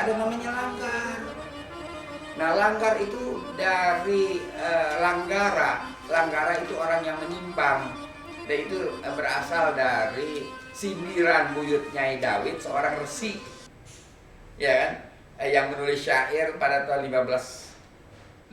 ada namanya langgar. Nah, langgar itu dari langgara. Langgara itu orang yang menyimpang. Dan itu berasal dari sindiran buyut Nyai Dawid, seorang resi, ya kan, yang menulis syair pada tahun 1518.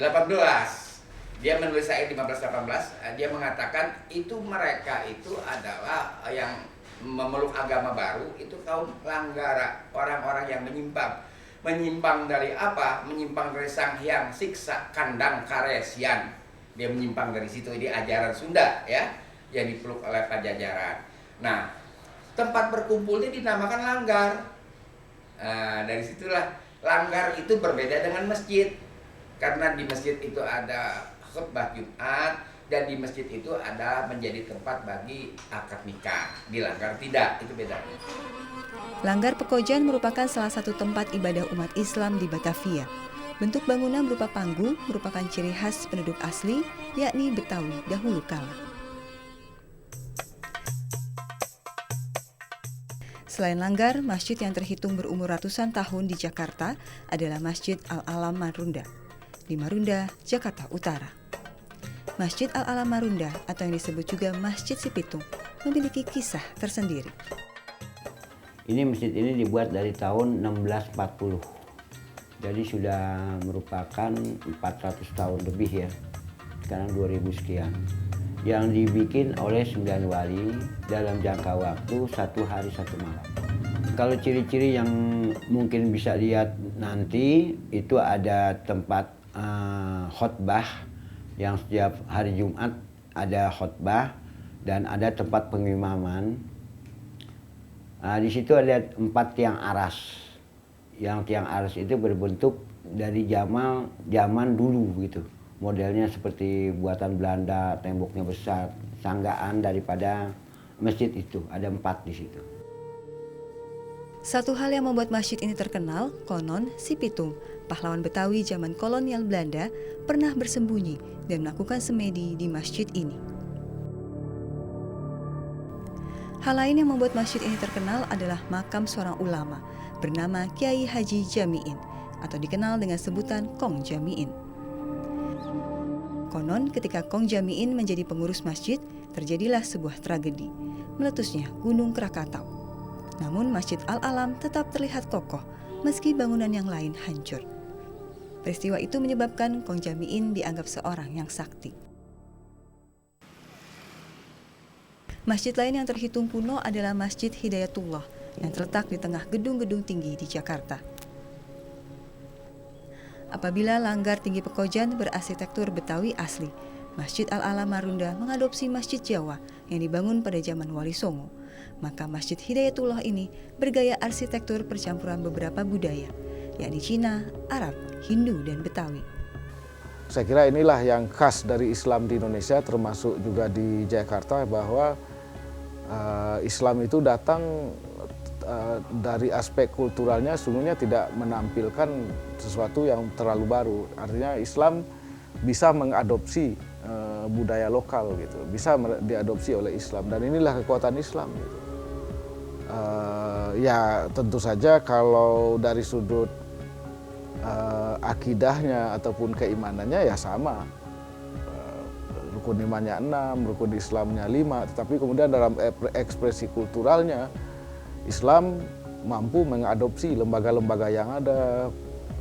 Dia menulis syair 1518. Dia mengatakan itu mereka itu adalah yang memeluk agama baru, itu kaum langgara, orang-orang yang menyimpang. Menyimpang dari apa? Menyimpang dari Sang Hyang Siksa Kandang Karesian. Dia menyimpang dari situ, ini ajaran Sunda ya, yang dipeluk oleh Pajajaran. Nah, tempat berkumpulnya dinamakan langgar. Dari situlah langgar itu berbeda dengan masjid. Karena di masjid itu ada khutbah Jumat, dan di masjid itu ada menjadi tempat bagi akad nikah. Di langgar tidak, itu beda. Langgar Pekojan merupakan salah satu tempat ibadah umat Islam di Batavia. Bentuk bangunan berupa panggung merupakan ciri khas penduduk asli, yakni Betawi dahulu kala. Selain langgar, masjid yang terhitung berumur ratusan tahun di Jakarta adalah Masjid Al-Alam Marunda di Marunda, Jakarta Utara. Masjid Al-Alam Marunda atau yang disebut juga Masjid Sipitung memiliki kisah tersendiri. Ini masjid ini dibuat dari tahun 1640. Jadi sudah merupakan 400 tahun lebih ya. Sekarang 2000 sekian. Yang dibikin oleh 9 wali dalam jangka waktu 1 hari 1 malam. Kalau ciri-ciri yang mungkin bisa lihat nanti, itu ada tempat khotbah yang setiap hari Jumat ada khotbah, dan ada tempat pengimaman. Di situ ada 4 tiang aras. Yang tiang aras itu berbentuk dari zaman dulu gitu. Modelnya seperti buatan Belanda, temboknya besar, sanggaan daripada masjid itu. Ada 4 di situ. Satu hal yang membuat masjid ini terkenal, konon si Pitung, pahlawan Betawi zaman kolonial Belanda, pernah bersembunyi dan melakukan semedi di masjid ini. Hal lain yang membuat masjid ini terkenal adalah makam seorang ulama bernama Kiai Haji Jami'in atau dikenal dengan sebutan Kong Jami'in. Konon ketika Kong Jami'in menjadi pengurus masjid, terjadilah sebuah tragedi, meletusnya Gunung Krakatau. Namun Masjid Al-Alam tetap terlihat kokoh meski bangunan yang lain hancur. Peristiwa itu menyebabkan Kong Jami'in dianggap seorang yang sakti. Masjid lain yang terhitung kuno adalah Masjid Hidayatullah yang terletak di tengah gedung-gedung tinggi di Jakarta. Apabila Langgar Tinggi Pekojan berarsitektur Betawi asli, Masjid Al-Alam Marunda mengadopsi Masjid Jawa yang dibangun pada zaman Wali Songo. Maka Masjid Hidayatullah ini bergaya arsitektur percampuran beberapa budaya, yakni Cina, Arab, Hindu, dan Betawi. Saya kira inilah yang khas dari Islam di Indonesia, termasuk juga di Jakarta, bahwa Islam itu datang dari aspek kulturalnya sungguhnya tidak menampilkan sesuatu yang terlalu baru. Artinya Islam bisa mengadopsi budaya lokal gitu, bisa diadopsi oleh Islam, dan inilah kekuatan Islam gitu. Ya tentu saja kalau dari sudut akidahnya ataupun keimanannya ya sama. Rukun imannya 6, rukun Islamnya 5, tetapi kemudian dalam ekspresi kulturalnya Islam mampu mengadopsi lembaga-lembaga yang ada,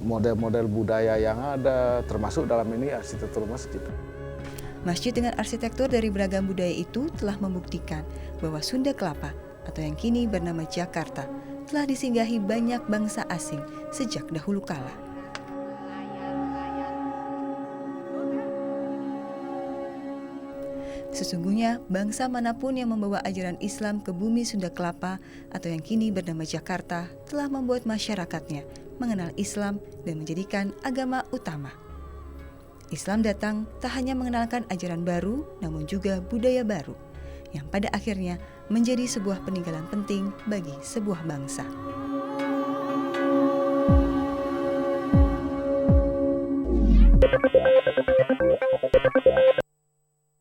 model-model budaya yang ada, termasuk dalam ini arsitektur masjid. Masjid dengan arsitektur dari beragam budaya itu telah membuktikan bahwa Sunda Kelapa atau yang kini bernama Jakarta telah disinggahi banyak bangsa asing sejak dahulu kala. Sesungguhnya bangsa manapun yang membawa ajaran Islam ke bumi Sunda Kelapa atau yang kini bernama Jakarta telah membuat masyarakatnya mengenal Islam dan menjadikan agama utama. Islam datang tak hanya mengenalkan ajaran baru, namun juga budaya baru, yang pada akhirnya menjadi sebuah peninggalan penting bagi sebuah bangsa.